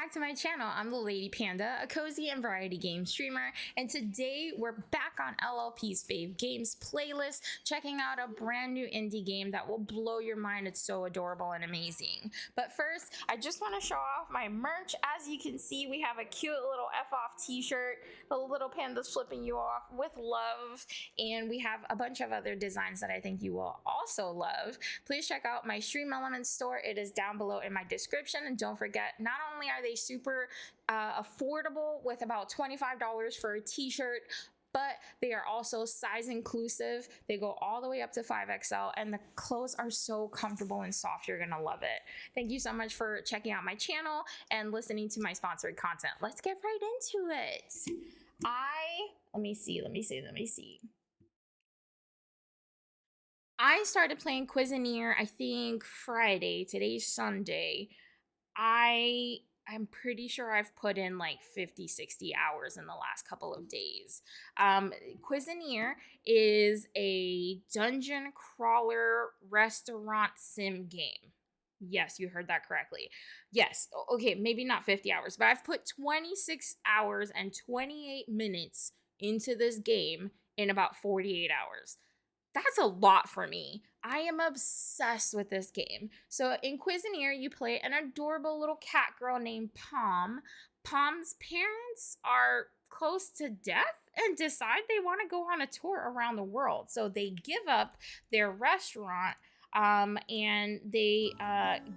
back to my channel. I'm the Lady Panda, a cozy and variety game streamer, and today we're back on LLP's Fave Games playlist, checking out a brand new indie game that will blow your mind. It's so adorable and amazing. But first, I just want to show off my merch. As you can see, we have a cute little F-off t-shirt, the little panda's flipping you off with love, and we have a bunch of other designs that I think you will also love. Please check out my Stream Elements store. It is down below in my description, and don't forget, not only are they super affordable with about $25 for a t-shirt, but they are also size inclusive. They go all the way up to 5XL, and the clothes are so comfortable and soft. You're gonna love it. Thank you so much for checking out my channel and listening to my sponsored content. Let's get right into it. Let me see. I started playing Cuisineer, I think Friday. Today's Sunday. I'm pretty sure I've put in like 50-60 hours in the last couple of days. Cuisineer is a dungeon crawler restaurant sim game. Yes, you heard that correctly. Yes, okay, maybe not 50 hours, but I've put 26 hours and 28 minutes into this game in about 48 hours. That's a lot for me. I am obsessed with this game. So in Cuisineer, you play an adorable little cat girl named Pom. Pom's parents are close to death and decide they want to go on a tour around the world. So they give up their restaurant and they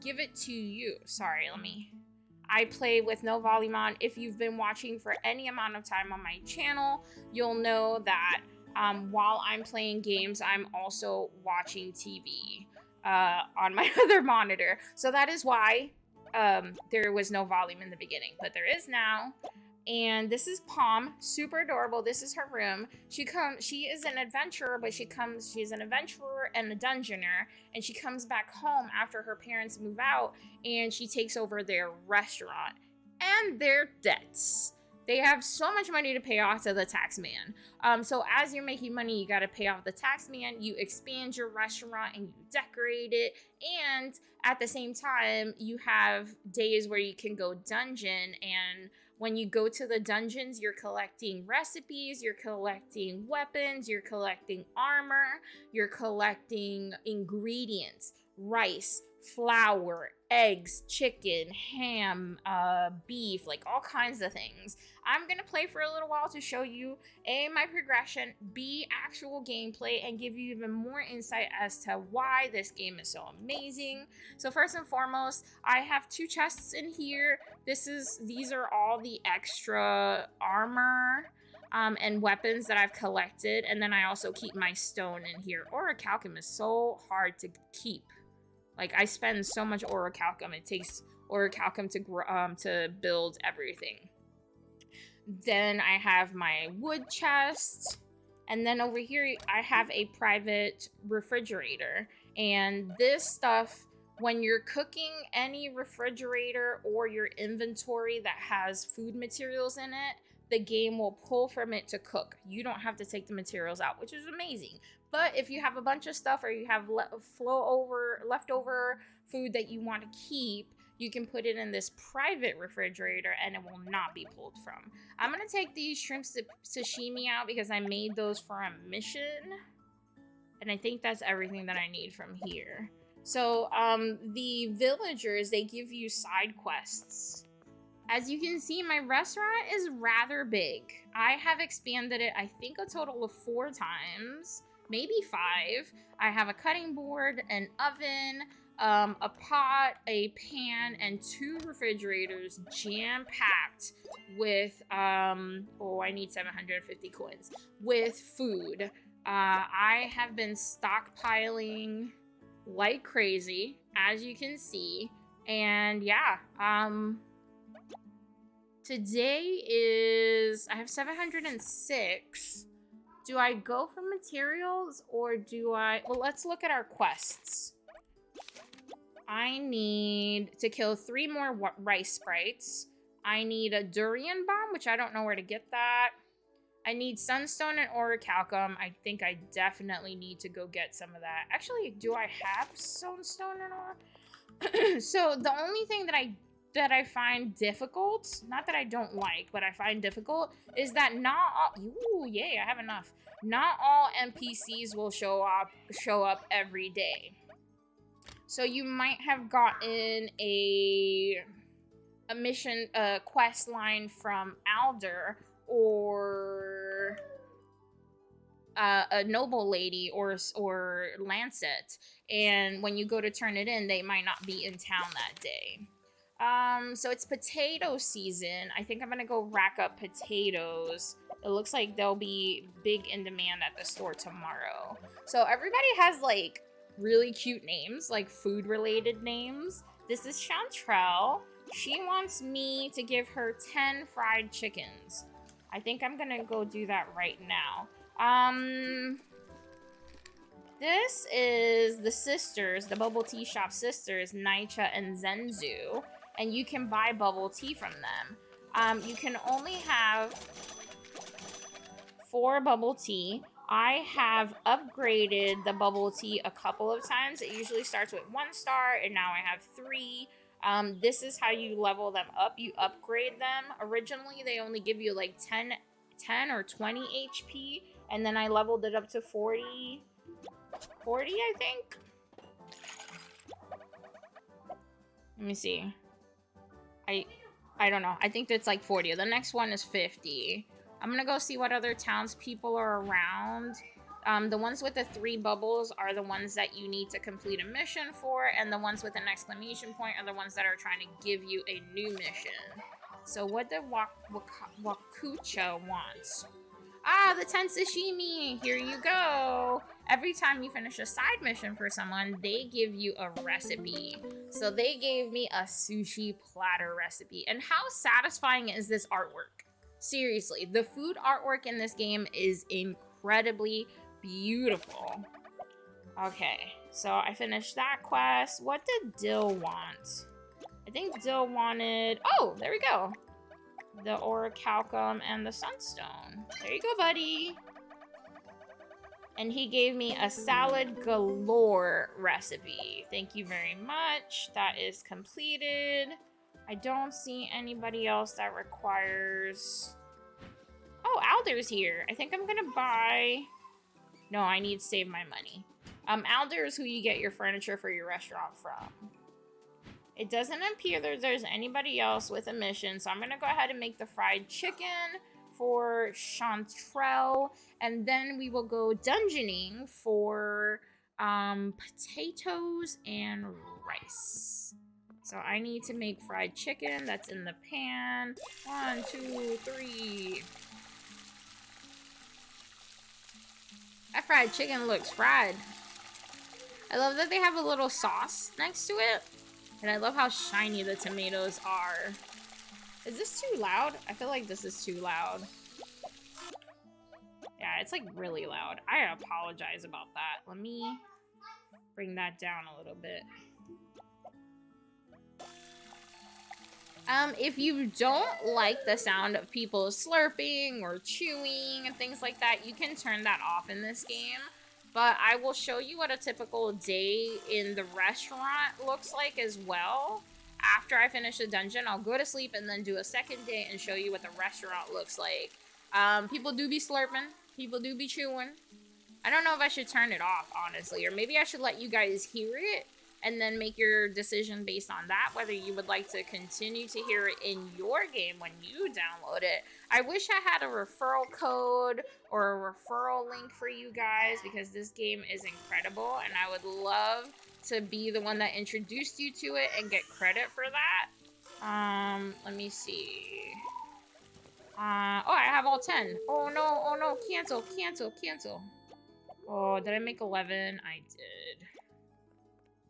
give it to you. Sorry, I play with no volume on. If you've been watching for any amount of time on my channel, you'll know that while I'm playing games, I'm also watching TV on my other monitor. So that is why there was no volume in the beginning, but there is now. And this is Pom, super adorable. This is her room. She is an adventurer, but she's an adventurer and a dungeoner, and she comes back home after her parents move out, and she takes over their restaurant and their debts. They have so much money to pay off to the tax man. So as you're making money, you got to pay off the tax man. You expand your restaurant and you decorate it. And at the same time, you have days where you can go dungeon. And when you go to the dungeons, you're collecting recipes, you're collecting weapons, you're collecting armor, you're collecting ingredients, rice, flour, eggs, chicken, ham, beef, like all kinds of things. I'm gonna play for a little while to show you A, my progression, B, actual gameplay, and give you even more insight as to why this game is so amazing. So first and foremost, I have 2 chests in here. These are all the extra armor and weapons that I've collected, and then I also keep my stone in here. Orichalcum is so hard to keep. Like, I spend so much orichalcum. It takes orichalcum to build everything. Then I have my wood chest. And then over here, I have a private refrigerator. And this stuff, when you're cooking any refrigerator or your inventory that has food materials in it, the game will pull from it to cook. You don't have to take the materials out, which is amazing. But if you have a bunch of stuff or you have leftover food that you want to keep, you can put it in this private refrigerator and it will not be pulled from. I'm going to take these shrimp sashimi out because I made those for a mission. And I think that's everything that I need from here. So the villagers, they give you side quests. As you can see, my restaurant is rather big. I have expanded it, I think, a total of 4 times. Maybe 5. I have a cutting board, an oven, a pot, a pan, and 2 refrigerators jam-packed with, I need 750 coins, with food. I have been stockpiling like crazy, as you can see, and yeah, today I have 706. Do I go for materials or well, let's look at our quests. I need to kill 3 more rice sprites. I need a durian bomb, which I don't know where to get that. I need sunstone and orichalcum. I think I definitely need to go get some of that. Actually, do I have sunstone and orichalcum? So the only thing that I that I find difficult, not that I don't like, but I find difficult, is that not all, ooh, yay, I have enough. Not all NPCs will show up every day. So you might have gotten a mission, quest line from Alder, or a noble lady, or Lancet, and when you go to turn it in, they might not be in town that day. So it's potato season. I think I'm gonna go rack up potatoes. It looks like they'll be big in demand at the store tomorrow. So everybody has like really cute names, like food related names. This is Chantrell. She wants me to give her 10 fried chickens. I think I'm gonna go do that right now. This is the sisters, the bubble tea shop sisters, Naicha and Zenzu, and you can buy bubble tea from them. You can only have 4 bubble tea. I have upgraded the bubble tea a couple of times. It usually starts with 1 star, and now I have 3. This is how you level them up. You upgrade them. Originally, they only give you like 10 or 20 HP, and then I leveled it up to 40, I think. Let me see. I don't know. I think that's like 40. The next one is 50. I'm gonna go see what other townspeople are around. The ones with the 3 bubbles are the ones that you need to complete a mission for, and the ones with an exclamation point are the ones that are trying to give you a new mission. So what did Wakucha want? Ah, the 10 sashimi! Here you go! Every time you finish a side mission for someone, they give you a recipe. So they gave me a sushi platter recipe. And how satisfying is this artwork? Seriously, the food artwork in this game is incredibly beautiful. Okay, so I finished that quest. What did Dill want? I think Dill wanted... Oh, there we go. The orichalcum and the sunstone. There you go, buddy. And he gave me a salad galore recipe. Thank you very much. That is completed. I don't see anybody else that requires... Oh, Alder's here. I think I'm gonna buy... No, I need to save my money. Alder is who you get your furniture for your restaurant from. It doesn't appear that there's anybody else with a mission, so I'm gonna go ahead and make the fried chicken for Chantrell, and then we will go dungeoning for potatoes and rice. So I need to make fried chicken. That's in the pan. 1, 2, 3. That fried chicken looks fried. I love that they have a little sauce next to it. And I love how shiny the tomatoes are. Is this too loud? I feel like this is too loud. Yeah, it's like really loud. I apologize about that. Let me bring that down a little bit. If you don't like the sound of people slurping or chewing and things like that, you can turn that off in this game. But I will show you what a typical day in the restaurant looks like as well. After I finish the dungeon, I'll go to sleep and then do a second day and show you what the restaurant looks like. People do be slurping. People do be chewing. I don't know if I should turn it off, honestly. Or maybe I should let you guys hear it and then make your decision based on that, whether you would like to continue to hear it in your game when you download it. I wish I had a referral code or a referral link for you guys, because this game is incredible and I would love to be the one that introduced you to it and get credit for that. Let me see. Oh, I have all 10. Oh no, cancel. Oh, did I make 11? I did.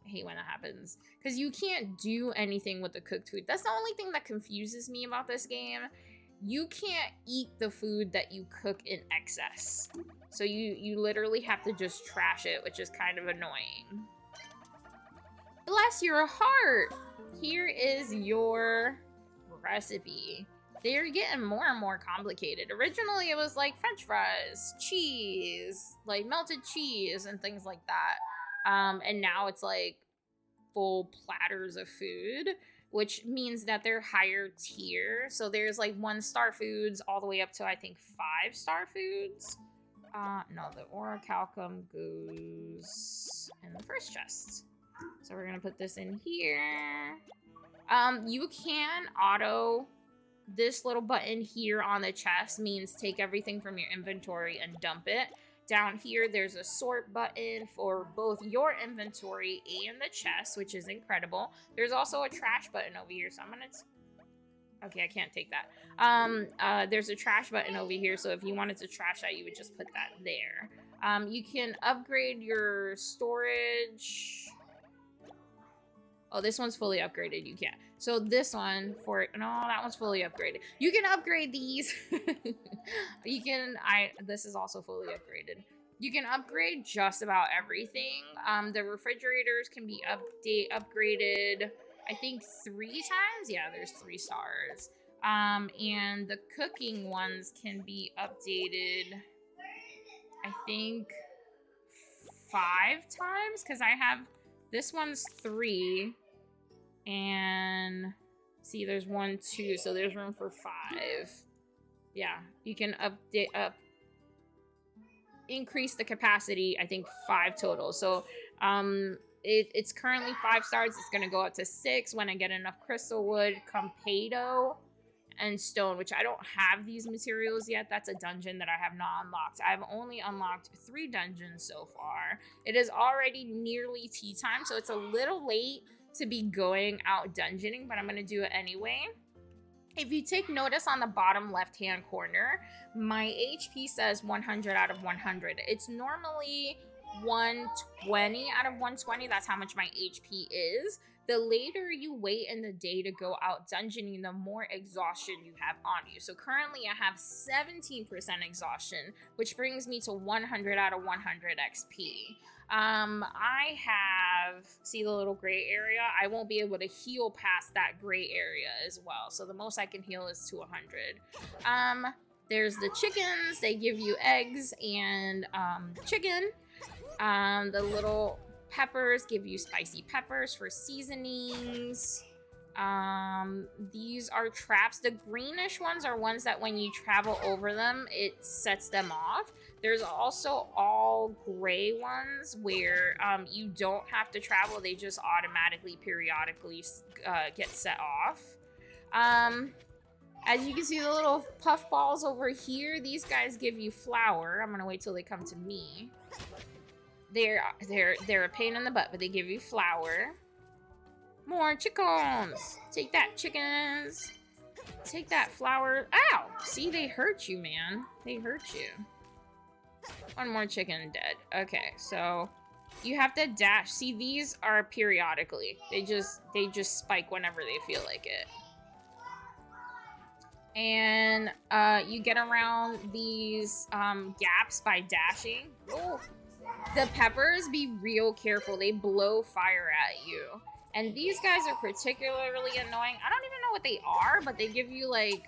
I hate when that happens, because you can't do anything with the cooked food. That's the only thing that confuses me about this game. You can't eat the food that you cook in excess. So you literally have to just trash it, which is kind of annoying. Bless your heart! Here is your recipe. They're getting more and more complicated. Originally, it was like French fries, cheese, like melted cheese, and things like that. And now it's like full platters of food, which means that they're higher tier. So there's like 1-star foods all the way up to I think 5-star foods. No, the orichalcum goes in the first chest. So we're gonna put this in here. You can auto. This little button here on the chest means take everything from your inventory and dump it. Down here, there's a sort button for both your inventory and the chest, which is incredible. There's also a trash button over here, so I'm gonna... Okay, I can't take that. There's a trash button over here, so if you wanted to trash that, you would just put that there. You can upgrade your storage... Oh, this one's fully upgraded. You can't. So this one for... No, that one's fully upgraded. You can upgrade these. You can... This is also fully upgraded. You can upgrade just about everything. The refrigerators can be upgraded, I think 3 times? Yeah, there's 3 stars. And the cooking ones can be updated, I think, 5 times? Because I have... This one's 3. And see, there's 1, 2, so there's room for 5. Yeah, you can increase the capacity, I think 5 total. So it's currently 5 stars. It's gonna go up to 6 when I get enough crystal wood, compato, and stone, which I don't have these materials yet. That's a dungeon that I have not unlocked. I've only unlocked 3 dungeons so far. It is already nearly tea time, so it's a little late to be going out dungeoning, but I'm gonna do it anyway. If you take notice on the bottom left-hand corner, my HP says 100 out of 100. It's normally 120 out of 120. That's how much my HP is. The later you wait in the day to go out dungeoning, the more exhaustion you have on you. So currently I have 17% exhaustion, which brings me to 100 out of 100 XP. I have, see the little gray area? I won't be able to heal past that gray area as well. So the most I can heal is to 100. There's the chickens. They give you eggs and chicken. The little peppers give you spicy peppers for seasonings. These are traps. The greenish ones are ones that when you travel over them, it sets them off. There's also all gray ones where you don't have to travel. They just automatically, periodically get set off. As you can see, the little puff balls over here, these guys give you flour. I'm gonna wait till they come to me. They're a pain in the butt, but they give you flour. More chickens! Take that, chickens! Take that flour. Ow! See, they hurt you, man. They hurt you. 1 more chicken dead. Okay, so you have to dash. See, these are periodically. They just spike whenever they feel like it. And you get around these gaps by dashing. Oh, the peppers, be real careful. They blow fire at you. And these guys are particularly annoying. I don't even know what they are, but they give you like,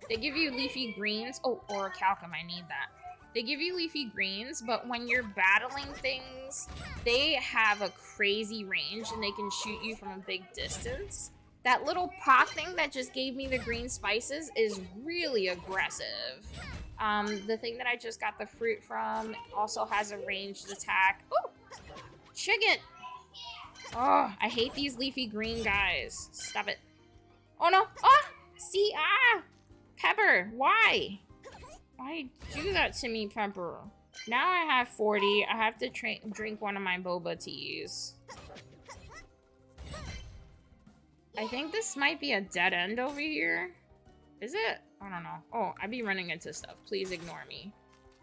they give you leafy greens. Oh, orichalcum, I need that. They give you leafy greens, but when you're battling things, they have a crazy range and they can shoot you from a big distance. That little pot thing that just gave me the green spices is really aggressive. The thing that I just got the fruit from also has a ranged attack. Ooh, chicken! Oh, I hate these leafy green guys. Stop it. Oh no! Ah! See? Ah! Pepper, why? Why do that to me, Pepper? Now I have 40. I have to drink one of my boba teas. I think this might be a dead end over here. Is it? I don't know. Oh, I'd be running into stuff. Please ignore me.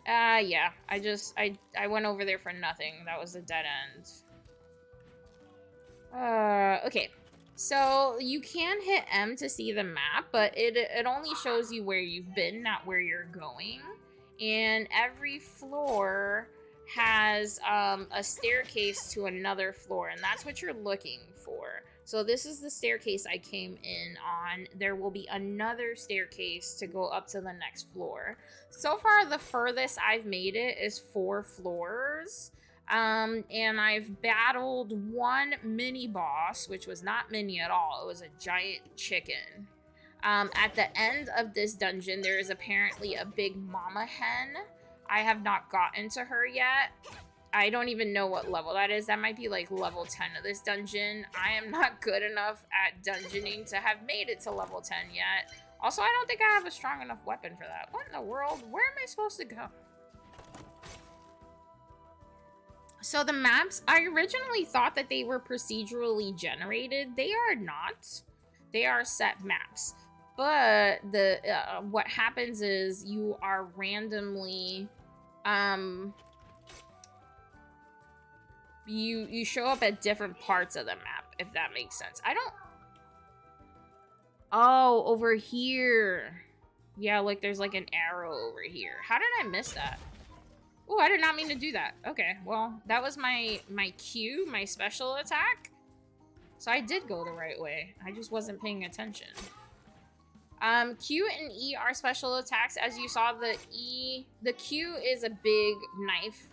Yeah. I went over there for nothing. That was a dead end. Okay. So you can hit M to see the map, but it only shows you where you've been, not where you're going. And every floor has a staircase to another floor, and that's what you're looking for. So this is the staircase I came in on. There will be another staircase to go up to the next floor. So far, the furthest I've made it is 4 floors. And I've battled one mini boss, which was not mini at all. It was a giant chicken. At the end of this dungeon, there is apparently a big mama hen. I have not gotten to her yet. I don't even know what level that is. That might be like level 10 of this dungeon. I am not good enough at dungeoning to have made it to level 10 yet. Also, I don't think I have a strong enough weapon for that. What in the world? Where am I supposed to go? So the maps, I originally thought that they were procedurally generated. They are not. They are set maps. But the what happens is you are randomly you show up at different parts of the map, if that makes sense. I don't... Oh, over here. Yeah, like there's like an arrow over here. How did I miss that? Oh, I did not mean to do that. Okay, well, that was my Q, my special attack. So I did go the right way. I just wasn't paying attention. Q and E are special attacks. As you saw, the Q is a big knife.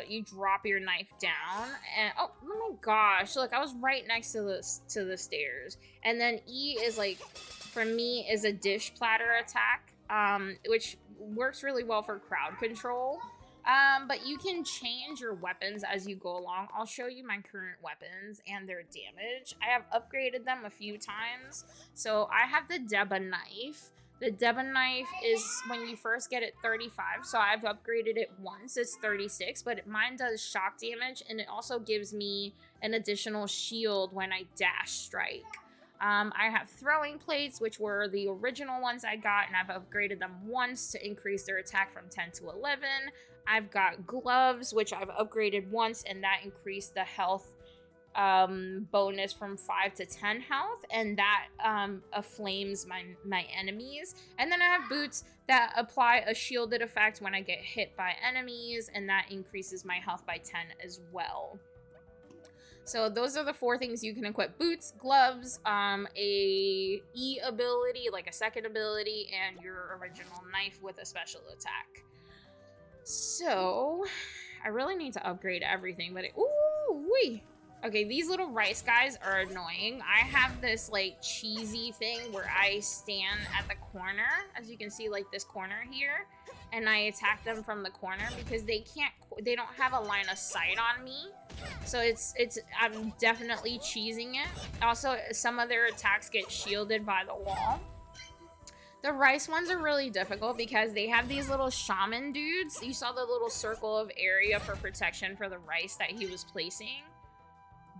You drop your knife down, and oh my gosh, look, I was right next to the stairs. And then E is like, for me, is a dish platter attack, which works really well for crowd control. But you can change your weapons as you go along. I'll show you my current weapons and their damage. I have upgraded them a few times. So I have the Deba knife. The Deba knife is when you first get it 35. So I've upgraded it once. It's 36, but mine does shock damage, and it also gives me an additional shield when I dash strike. I have throwing plates, which were the original ones I got, and I've upgraded them once to increase their attack from 10 to 11. I've got gloves, which I've upgraded once, and that increased the health bonus from 5 to 10 health, and that afflames my enemies. And then I have boots that apply a shielded effect when I get hit by enemies, and that increases my health by 10 as well. So those are the 4 things you can equip: boots, gloves, a E ability, like a second ability, and your original knife with a special attack. So I really need to upgrade everything, but ooh-wee. Okay, these little rice guys are annoying. I have this like cheesy thing where I stand at the corner, as you can see, like this corner here, and I attack them from the corner because they don't have a line of sight on me. So I'm definitely cheesing it. Also, some of their attacks get shielded by the wall. The rice ones are really difficult because they have these little shaman dudes. You saw the little circle of area for protection for the rice that he was placing.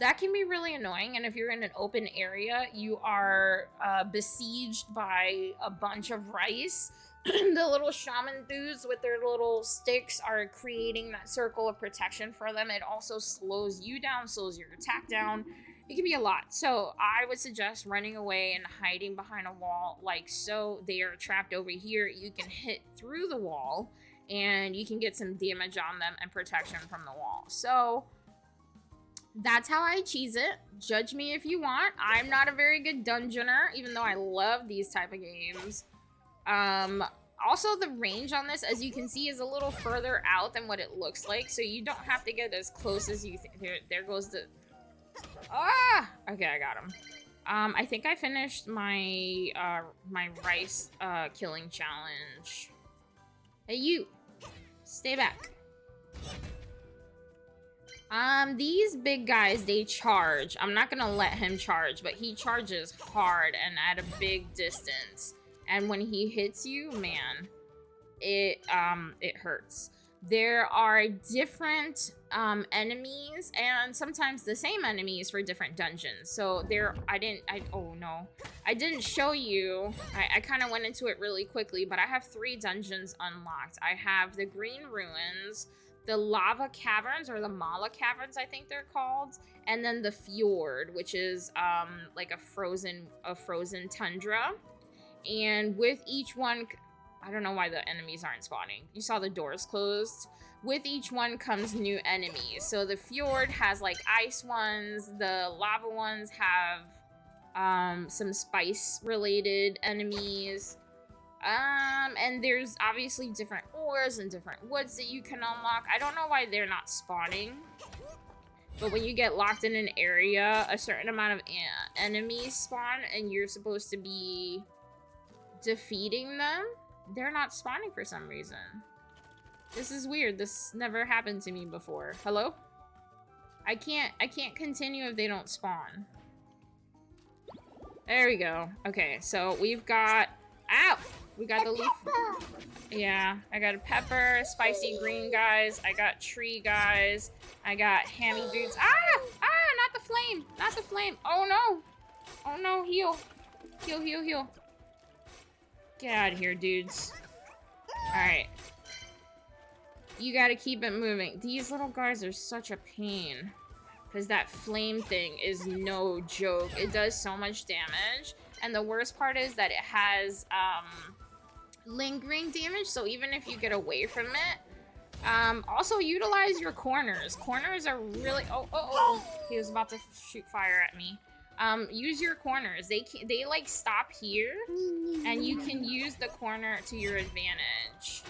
That can be really annoying, and if you're in an open area, you are besieged by a bunch of rice. The little shaman dudes with their little sticks are creating that circle of protection for them. It also slows you down, slows your attack down. It can be a lot. So I would suggest running away and hiding behind a wall like so. They are trapped over here. You can hit through the wall, and you can get some damage on them and protection from the wall. So that's how I cheese it. Judge me if you want. I'm not a very good dungeoner, even though I love these type of games. Also, the range on this, as you can see, is a little further out than what it looks like, so you don't have to get as close as you think. There goes the... Ah! Okay, I got him. I think I finished my, my rice, killing challenge. Hey, you! Stay back. These big guys, they charge. I'm not gonna let him charge, but he charges hard and at a big distance. And when he hits you, man, it hurts. There are different enemies, and sometimes the same enemies for different dungeons. So I didn't show you. I kind of went into it really quickly, but I have 3 dungeons unlocked. I have the Green Ruins, the Lava Caverns, or the Mala Caverns, I think they're called, and then the Fjord, which is like a frozen tundra. And with each one, I don't know why the enemies aren't spawning. You saw the doors closed. With each one comes new enemies. So the Fjord has like ice ones. The lava ones have some spice related enemies. And there's obviously different ores and different woods that you can unlock. I don't know why they're not spawning. But when you get locked in an area, a certain amount of enemies spawn and you're supposed to be defeating them. They're not spawning for some reason. This is weird. This never happened to me before. Hello? I can't continue if they don't spawn. There we go. Okay, so we've got... Ow! We got the leaf. Yeah, I got a pepper, spicy green guys. I got tree guys. I got hammy dudes. Ah! Ah! Not the flame! Not the flame! Oh no! Oh no! Heal! Heal! Heal! Heal! Get out of here, dudes. All right. You gotta keep it moving. These little guys are such a pain. Because that flame thing is no joke. It does so much damage. And the worst part is that it has lingering damage. So even if you get away from it, also utilize your corners. Corners are really... Oh. He was about to shoot fire at me. Use your corners. They like stop here. And you can use the corner to your advantage.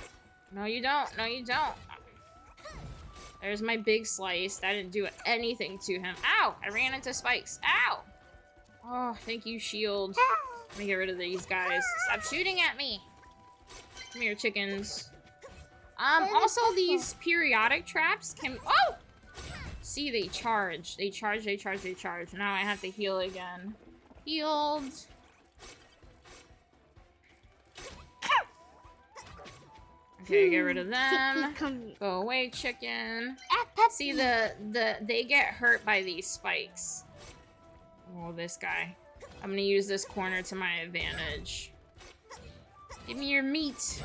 No, you don't. No, you don't. There's my big slice. That didn't do anything to him. Ow! I ran into spikes. Ow! Oh, thank you, shield. Let me get rid of these guys. Stop shooting at me! Come here, chickens. Also, these periodic traps can... Oh! See, they charge. They charge. Now I have to heal again. Healed. Okay, get rid of them. Go away, chicken. See, they get hurt by these spikes. Oh, this guy. I'm gonna use this corner to my advantage. Give me your meat.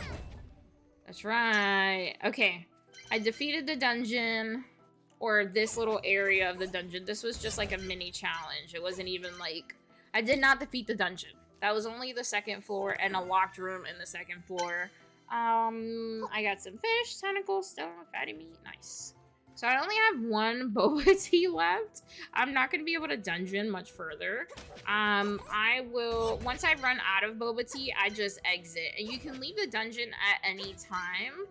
That's right. Okay, I defeated the dungeon, or this little area of the dungeon. This was just like a mini challenge. It wasn't even like... I did not defeat the dungeon. That was only the second floor and a locked room in the second floor. I got some fish, tentacles, stone, fatty meat. Nice. So I only have one boba tea left. I'm not going to be able to dungeon much further. I will, once I run out of boba tea, I just exit. And you can leave the dungeon at any time.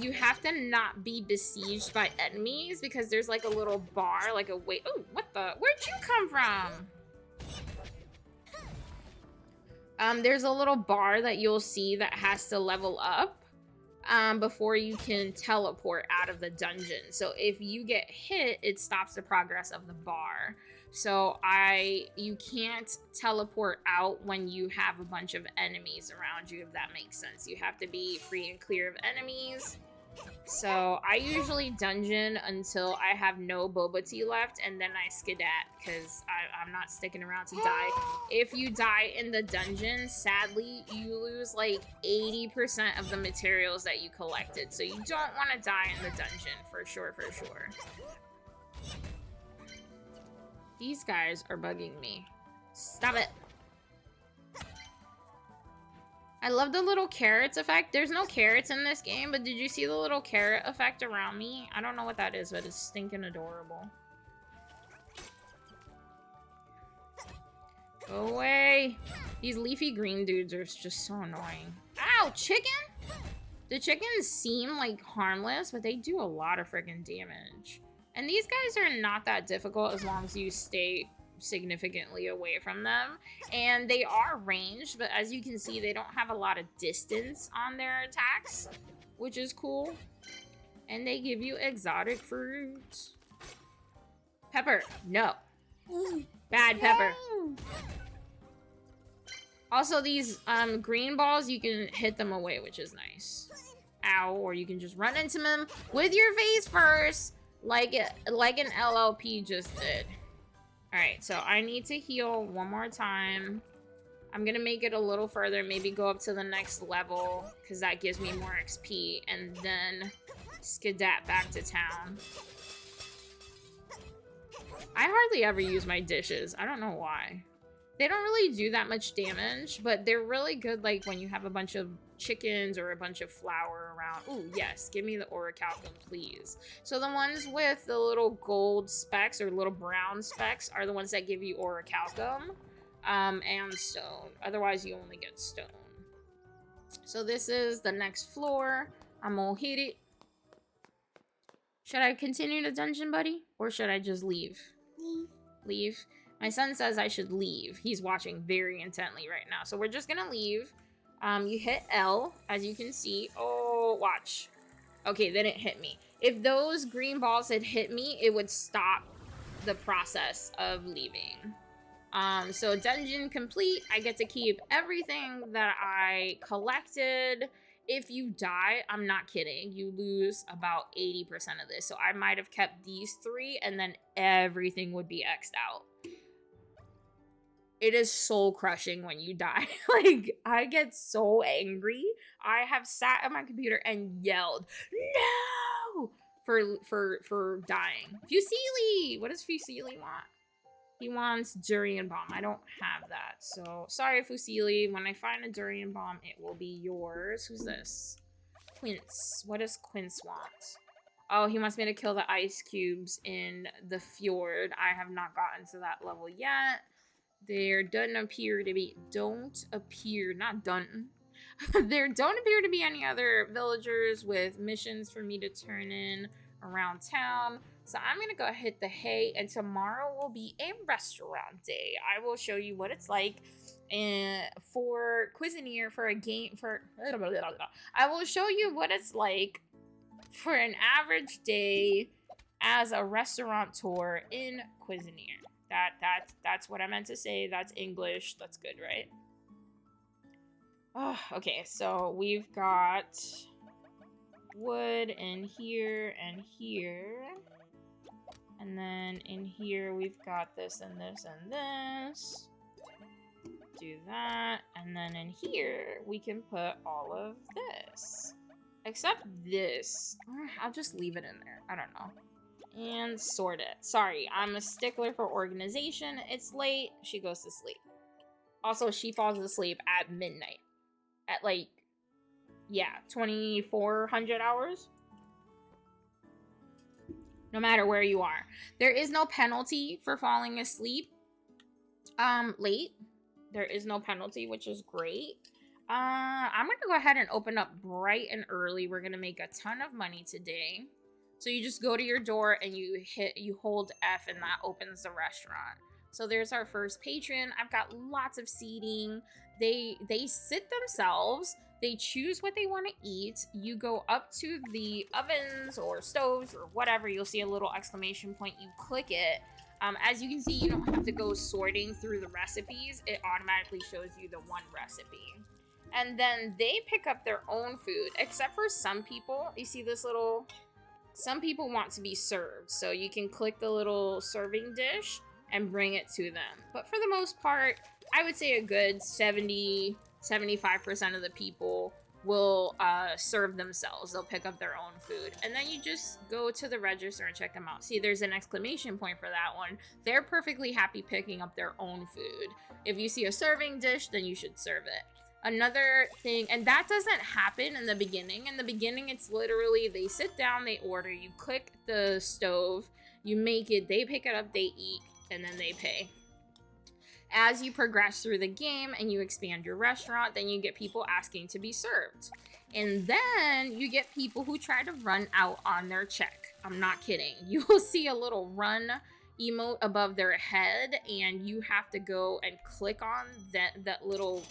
You have to not be besieged by enemies because there's like a little bar, like a wait. Oh, what the? Where'd you come from? There's a little bar that you'll see that has to level up before you can teleport out of the dungeon. So if you get hit, it stops the progress of the bar. So you can't teleport out when you have a bunch of enemies around you, if that makes sense. You have to be free and clear of enemies. So I usually dungeon until I have no boba tea left, and then I skedat because I'm not sticking around to die. If you die in the dungeon, sadly, you lose like 80% of the materials that you collected. So you don't want to die in the dungeon, for sure, for sure. These guys are bugging me. Stop it. I love the little carrots effect. There's no carrots in this game, but did you see the little carrot effect around me? I don't know what that is, but it's stinking adorable. Go away. These leafy green dudes are just so annoying. Ow, chicken? The chickens seem like harmless, but they do a lot of freaking damage. And these guys are not that difficult as long as you stay significantly away from them. And they are ranged, but as you can see, they don't have a lot of distance on their attacks, which is cool. And they give you exotic fruit. Pepper, no. Bad pepper. Also, these green balls, you can hit them away, which is nice. Ow, or you can just run into them with your face first, like an LLP just did. Alright, so I need to heal one more time. I'm gonna make it a little further, maybe go up to the next level, because that gives me more XP, and then skedat back to town. I hardly ever use my dishes. I don't know why. They don't really do that much damage, but they're really good like when you have a bunch of chickens or a bunch of flour around. Ooh, yes, give me the orichalcum, please. So the ones with the little gold specks or little brown specks are the ones that give you orichalcum and stone. Otherwise, you only get stone. So this is the next floor. I'm gonna hit it. Should I continue the dungeon, buddy? Or should I just leave? Leave. My son says I should leave. He's watching very intently right now. So we're just gonna leave. You hit L, as you can see. Oh, watch. Okay, then it hit me. If those green balls had hit me, it would stop the process of leaving. So dungeon complete. I get to keep everything that I collected. If you die, I'm not kidding, you lose about 80% of this. So I might have kept these 3 and then everything would be X'd out. It is soul crushing when you die. Like, I get so angry. I have sat at my computer and yelled, no, for dying. Fusilli! What does Fusilli want? He wants durian bomb. I don't have that. So, sorry, Fusilli. When I find a durian bomb, it will be yours. Who's this? Quince. What does Quince want? Oh, he wants me to kill the ice cubes in the fjord. I have not gotten to that level yet. There doesn't appear to be... There don't appear to be any other villagers with missions for me to turn in around town. So I'm going to go hit the hay, and tomorrow will be a restaurant day. I will show you what it's like for Cuisineer, for a game, I will show you what it's like for an average day as a restaurateur in Cuisineer. That's what I meant to say. That's English. That's good, right? Oh, okay, so we've got wood in here and here. And then in here, we've got this and this and this. Do that. And then in here, we can put all of this. Except this. I'll just leave it in there. I don't know. And sort it. Sorry, I'm a stickler for organization. It's late. She goes to sleep. Also, she falls asleep at midnight. At like, yeah, 2,400 hours. No matter where you are. There is no penalty for falling asleep late. There is no penalty, which is great. I'm going to go ahead and open up bright and early. We're going to make a ton of money today. So you just go to your door and you hold F and that opens the restaurant. So there's our first patron. I've got lots of seating. They sit themselves. They choose what they want to eat. You go up to the ovens or stoves or whatever. You'll see a little exclamation point. You click it. As you can see, you don't have to go sorting through the recipes. It automatically shows you the one recipe. And then they pick up their own food, except for some people. You see this little... Some people want to be served. So you can click the little serving dish and bring it to them. But for the most part, I would say a good 75% of the people will serve themselves. They'll pick up their own food. And then you just go to the register and check them out. See, there's an exclamation point for that one. They're perfectly happy picking up their own food. If you see a serving dish, then you should serve it. Another thing, and that doesn't happen in the beginning. In the beginning, it's literally they sit down, they order, you click the stove, you make it, they pick it up, they eat, and then they pay. As you progress through the game and you expand your restaurant, then you get people asking to be served. And then you get people who try to run out on their check. I'm not kidding. You will see a little run emote above their head, and you have to go and click on the little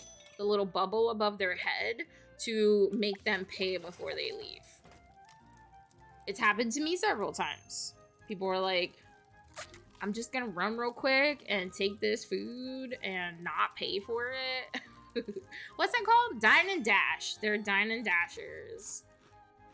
bubble above their head to make them pay before they leave. It's happened to me several times. People were like, I'm just gonna run real quick and take this food and not pay for it. What's that called? Dine and dash. They're dine and dashers.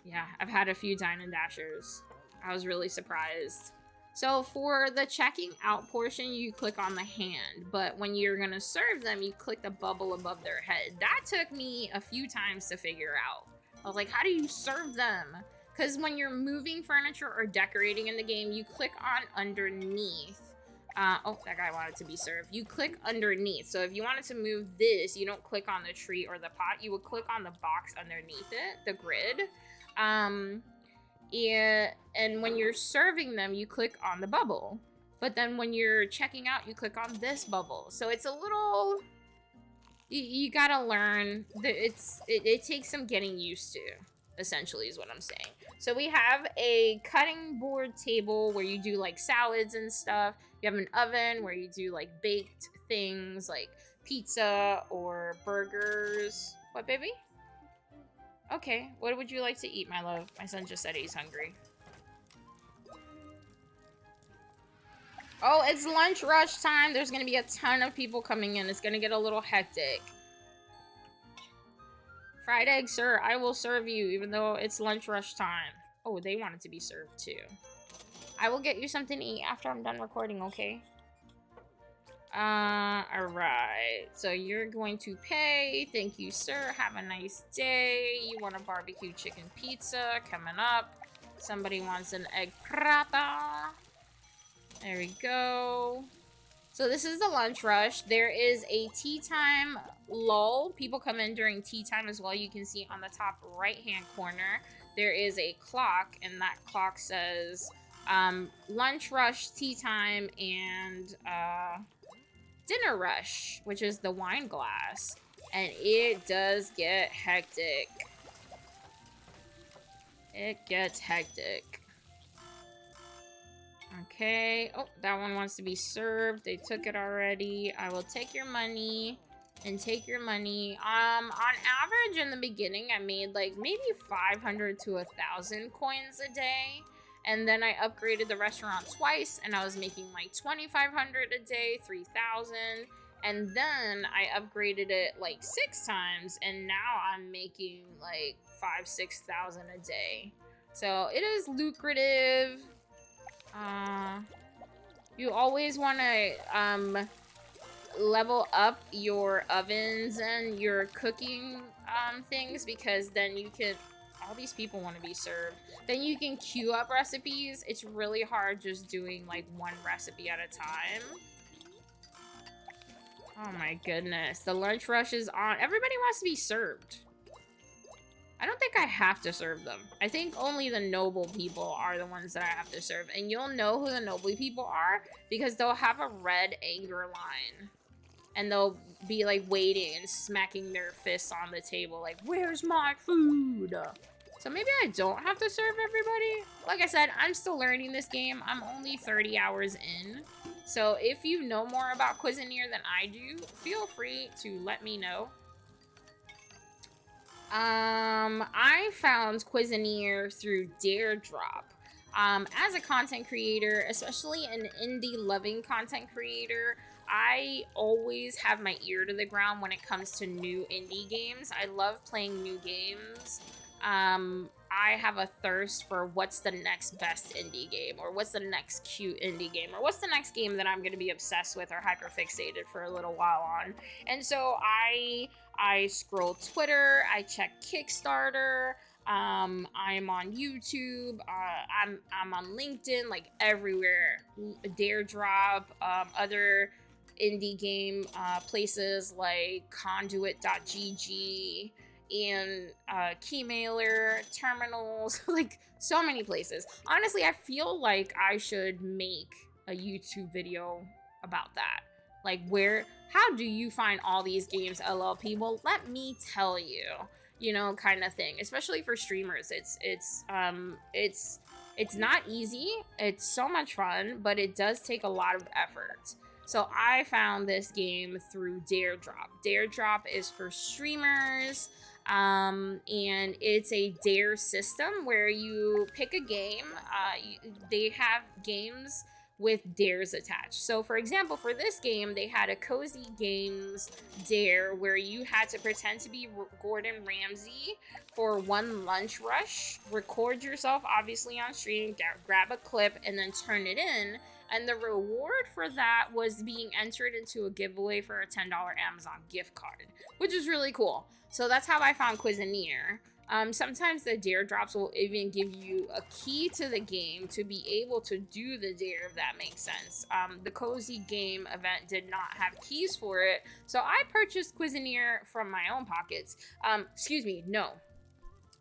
Yeah, I've had a few dine and dashers. I was really surprised. So for the checking out portion, you click on the hand, but when you're gonna serve them, you click the bubble above their head. That took me a few times to figure out. I was like, how do you serve them? Because when you're moving furniture or decorating in the game, you click on underneath. Oh, that guy wanted to be served. You click underneath. So if you wanted to move this, you don't click on the tree or the pot. You would click on the box underneath it, the grid. Yeah, and when you're serving them, you click on the bubble. But then when you're checking out, you click on this bubble. So it's a little You gotta learn. It takes some getting used to, essentially, is what I'm saying. So we have a cutting board table where you do like salads and stuff. You have an oven where you do like baked things like pizza or burgers. What, baby? Okay, what would you like to eat, my love? My son just said he's hungry. Oh, it's lunch rush time. There's gonna be a ton of people coming in. It's gonna get a little hectic. Fried egg, sir. I will serve you, even though it's lunch rush time. Oh, they want it to be served, too. I will get you something to eat after I'm done recording, okay? Alright. So you're going to pay. Thank you, sir. Have a nice day. You want a barbecue chicken pizza coming up. Somebody wants an egg prata. There we go. So this is the lunch rush. There is a tea time lull. People come in during tea time as well. You can see on the top right-hand corner, there is a clock, and that clock says lunch rush, tea time, and dinner rush, which is the wine glass. And it does get hectic. It gets hectic. Okay. Oh, that one wants to be served. They took it already. I will take your money and take your money. On average in the beginning, I made like maybe 500 to 1,000 coins a day. And then I upgraded the restaurant twice and I was making like 2,500 a day, 3,000. And then I upgraded it like 6 times and now I'm making like 5,000 to 6,000 a day. So it is lucrative. You always want to level up your ovens and your cooking things, because then you can, all these people want to be served, then you can queue up recipes. It's really hard just doing like one recipe at a time. Oh my goodness, the lunch rush is on. Everybody wants to be served. I don't think I have to serve them. I think only the noble people are the ones that I have to serve. And you'll know who the noble people are because they'll have a red anger line. And they'll be like waiting and smacking their fists on the table like, where's my food? So maybe I don't have to serve everybody. Like I said, I'm still learning this game. I'm only 30 hours in. So if you know more about Cuisineer than I do, feel free to let me know. I found Cuisineer through Dare Drop. As a content creator, especially an indie-loving content creator, I always have my ear to the ground when it comes to new indie games. I love playing new games. I have a thirst for what's the next best indie game, or what's the next cute indie game, or what's the next game that I'm going to be obsessed with or hyperfixated for a little while on. And so I scroll Twitter, I check Kickstarter, I'm on YouTube, I'm on LinkedIn, like everywhere. Dare Drop, other indie game places like conduit.gg and Keymailer, terminals, like so many places. Honestly, I feel like I should make a YouTube video about that. Like, how do you find all these games, LLP? Well, let me tell you, you know, kind of thing. Especially for streamers, it's not easy. It's so much fun, but it does take a lot of effort. So I found this game through Dare Drop. Dare Drop is for streamers, and it's a dare system where you pick a game. They have games with dares attached. So for example, for this game, they had a Cozy Games dare where you had to pretend to be Gordon Ramsay for one lunch rush, record yourself obviously on stream, grab a clip, and then turn it in. And the reward for that was being entered into a giveaway for a $10 Amazon gift card, which is really cool. So that's how I found Cuisineer. Sometimes the dare drops will even give you a key to the game to be able to do the dare, if that makes sense. The Cozy Game event did not have keys for it, so I purchased Cuisineer from my own pockets. Excuse me, no.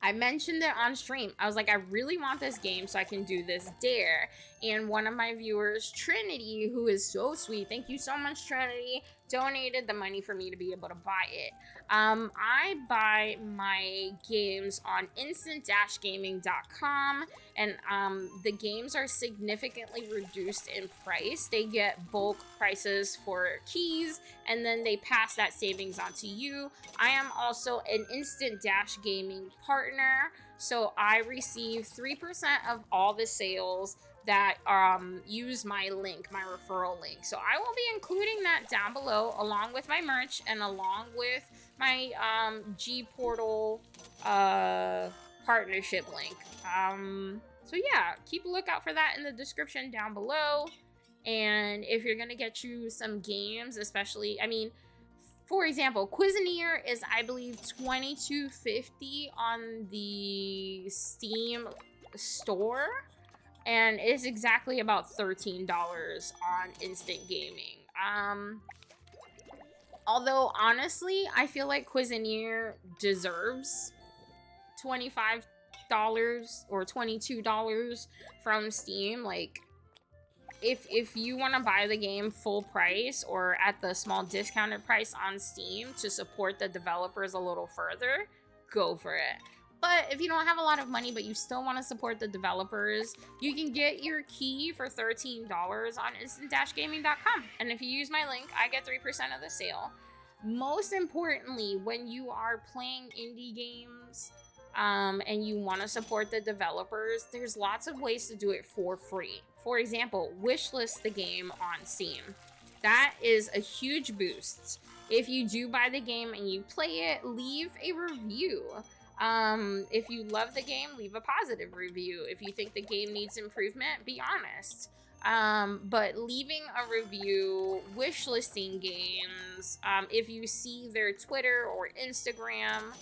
I mentioned it on stream. I was like, I really want this game so I can do this dare. And one of my viewers, Trinity, who is so sweet, thank you so much, Trinity, donated the money for me to be able to buy it. I buy my games on instant-gaming.com, and the games are significantly reduced in price. They get bulk prices for keys, and then they pass that savings on to you. I am also an Instant Dash Gaming partner, so I receive 3% of all the sales that use my link, my referral link. So I will be including that down below along with my merch and along with my G Portal partnership link. So yeah, keep a lookout for that in the description down below. And if you're gonna get you some games, especially, I mean, for example, Cuisineer is, I believe, $22.50 on the Steam store, and it's exactly about $13 on Instant Gaming. Although, honestly, I feel like Cuisineer deserves $25 or $22 from Steam. Like, if you want to buy the game full price or at the small discounted price on Steam to support the developers a little further, go for it. But if you don't have a lot of money but you still want to support the developers, you can get your key for $13 on instant-gaming.com. And if you use my link, I get 3% of the sale. Most importantly, when you are playing indie games and you want to support the developers, there's lots of ways to do it for free. For example, wishlist the game on Steam. That is a huge boost. If you do buy the game and you play it, leave a review. If you love the game, leave a positive review. If you think the game needs improvement, be honest. But leaving a review, wishlisting games, if you see their Twitter or Instagram,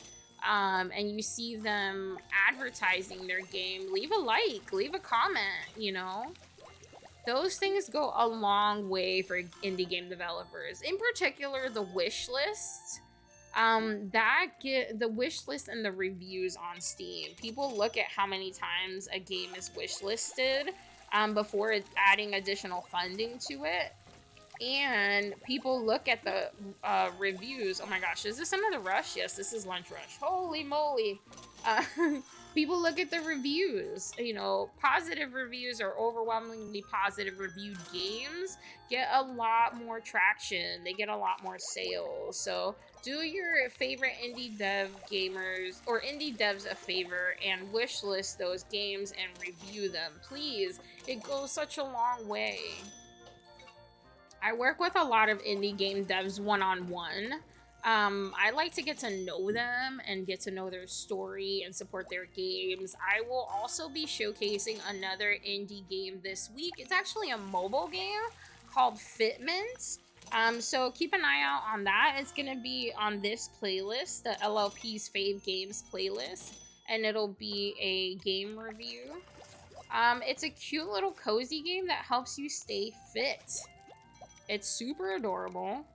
and you see them advertising their game, leave a like, leave a comment, you know? Those things go a long way for indie game developers. In particular, the wish list. The wish list and the reviews on Steam. People look at how many times a game is wish listed before adding additional funding to it. And people look at the reviews. Oh my gosh, is this another rush? Yes, this is lunch rush. Holy moly. People look at the reviews. You know, positive reviews or overwhelmingly positive reviewed games get a lot more traction. They get a lot more sales. So do your favorite indie dev gamers or indie devs a favor and wishlist those games and review them. Please, it goes such a long way. I work with a lot of indie game devs one-on-one. I like to get to know them and get to know their story and support their games. I will also be showcasing another indie game this week. It's actually a mobile game called Fitment. So keep an eye out on that. It's going to be on this playlist, the LLP's Fave Games playlist, and it'll be a game review. It's a cute little cozy game that helps you stay fit. It's super adorable.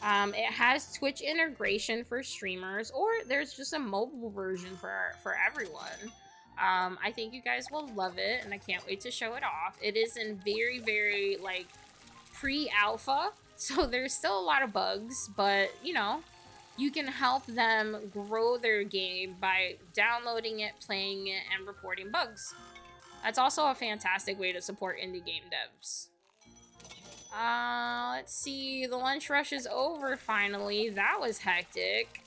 It has Twitch integration for streamers, or there's just a mobile version for everyone. I think you guys will love it, and I can't wait to show it off. It is in very, very, like, pre-alpha, so there's still a lot of bugs, but, you know, you can help them grow their game by downloading it, playing it, and reporting bugs. That's also a fantastic way to support indie game devs. Let's see. The lunch rush is over finally. That was hectic.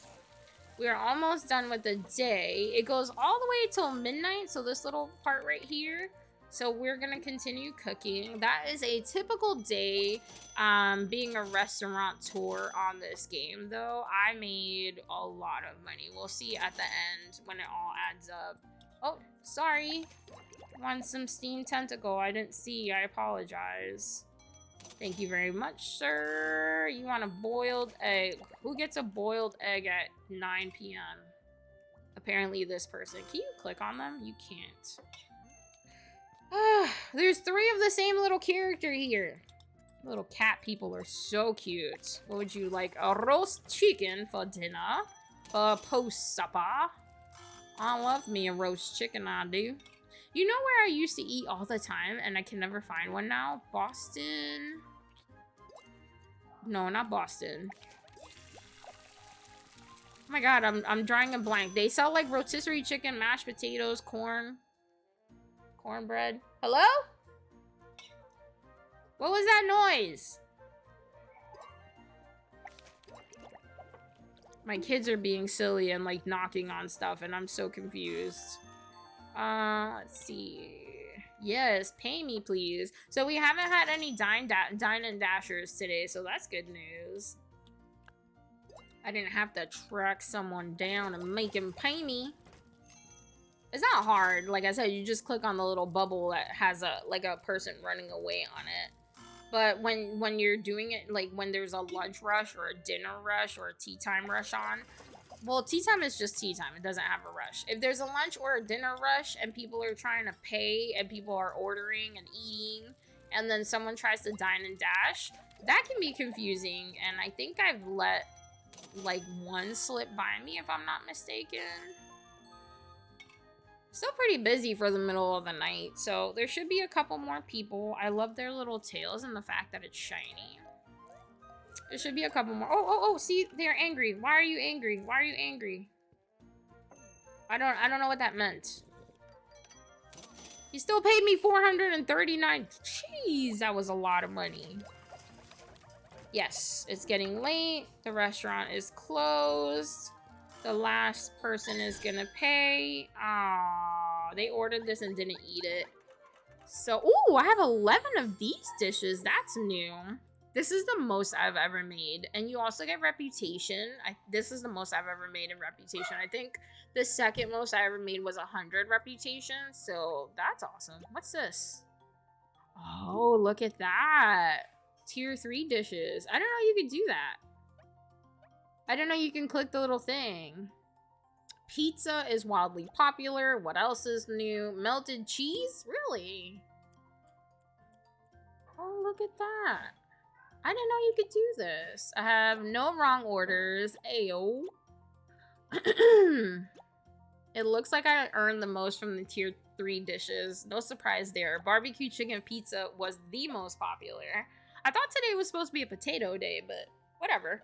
We're almost done with the day. It goes all the way till midnight, so this little part right here. So we're gonna continue cooking. That is a typical day, being a restaurateur on this game, though. I made a lot of money. We'll see at the end when it all adds up. Oh, sorry. Want some steamed tentacle. I didn't see. I apologize. Thank you very much, sir. You want a boiled egg. Who gets a boiled egg at 9 p.m.? Apparently this person. Can you click on them? You can't. There's 3 of the same little character here. Little cat people are so cute. What would you like? A roast chicken for dinner? For post-supper? I love me a roast chicken, I do. You know where I used to eat all the time and I can never find one now? Boston. No, not Boston. Oh my god, I'm drawing a blank. They sell like rotisserie chicken, mashed potatoes, cornbread. Hello? What was that noise? My kids are being silly and like knocking on stuff and I'm so confused. Let's see. Yes, pay me please. So we haven't had any dine and dashers today, so that's good news. I didn't have to track someone down and make him pay me. It's not hard. Like I said, you just click on the little bubble that has a person running away on it. But when you're doing it, like when there's a lunch rush or a dinner rush or a tea time rush on, well, tea time is just tea time. It doesn't have a rush. If there's a lunch or a dinner rush and people are trying to pay and people are ordering and eating, and then someone tries to dine and dash, that can be confusing. And I think I've let like one slip by me, if I'm not mistaken. Still pretty busy for the middle of the night, so there should be a couple more people. I love their little tails and the fact that it's shiny. There should be a couple more. Oh, see, they're angry. Why are you angry? Why are you angry? I don't know what that meant. He still paid me $439. Jeez, that was a lot of money. Yes, it's getting late. The restaurant is closed. The last person is gonna pay. Aww, they ordered this and didn't eat it. So, ooh, I have 11 of these dishes. That's new. This is the most I've ever made. And you also get reputation. This is the most I've ever made in reputation. I think the second most I ever made was 100 reputation. So that's awesome. What's this? Oh, look at that. Tier 3 dishes. I didn't know you could do that. I didn't know you can click the little thing. Pizza is wildly popular. What else is new? Melted cheese? Really? Oh, look at that. I didn't know you could do this. I have no wrong orders. Ayo. It looks like I earned the most from the tier 3 dishes. No surprise there. Barbecue chicken pizza was the most popular. I thought today was supposed to be a potato day, but whatever.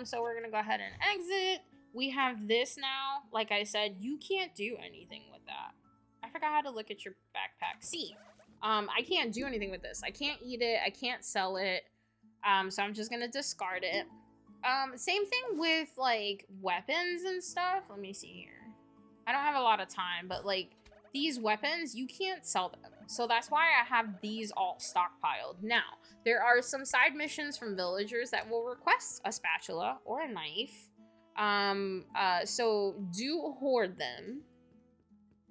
So we're gonna go ahead and exit. We have this now. Like I said, you can't do anything with that. I forgot how to look at your backpack. See, I can't do anything with this. I can't eat it. I can't sell it. So I'm just gonna discard it. Same thing with like weapons and stuff. Let me see here. I don't have a lot of time, but like these weapons, you can't sell them. So that's why I have these all stockpiled. Now, there are some side missions from villagers that will request a spatula or a knife. So do hoard them,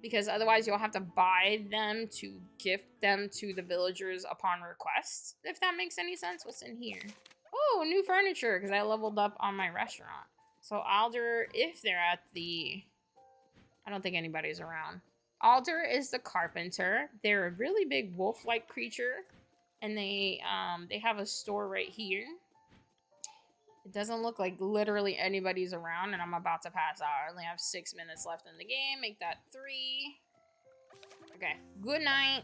because otherwise you'll have to buy them to gift them to the villagers upon request, if that makes any sense. What's in here? Oh, new furniture, because I leveled up on my restaurant. So Alder, if they're at the... I don't think anybody's around. Alder is the carpenter. They're a really big wolf-like creature, and they have a store right here. It doesn't look like literally anybody's around, and I'm about to pass out. I only have 6 minutes left in the game. Make that 3. Okay, good night.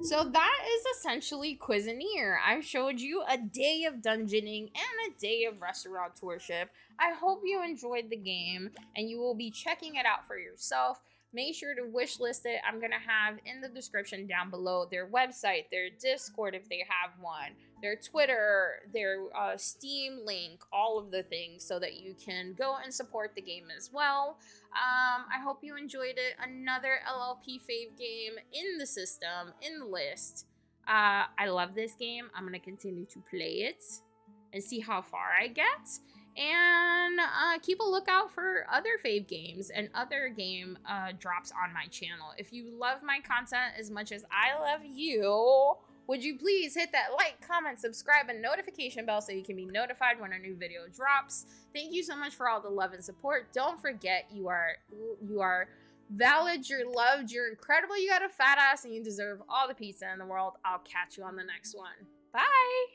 So that is essentially Cuisineer. I showed you a day of dungeoning and a day of restaurateurship. I hope you enjoyed the game, and you will be checking it out for yourself. Make sure to wishlist it. I'm going to have in the description down below their website, their Discord if they have one, their Twitter, their Steam link, all of the things so that you can go and support the game as well. I hope you enjoyed it. Another LLP fave game in the system, in the list. I love this game. I'm going to continue to play it and see how far I get. And keep a lookout for other fave games and other game drops on my channel. If you love my content as much as I love you, would you please hit that like, comment, subscribe, and notification bell so you can be notified when a new video drops. Thank you so much for all the love and support. Don't forget, you are valid, you're loved, you're incredible, you got a fat ass, and you deserve all the pizza in the world. I'll catch you on the next one. Bye!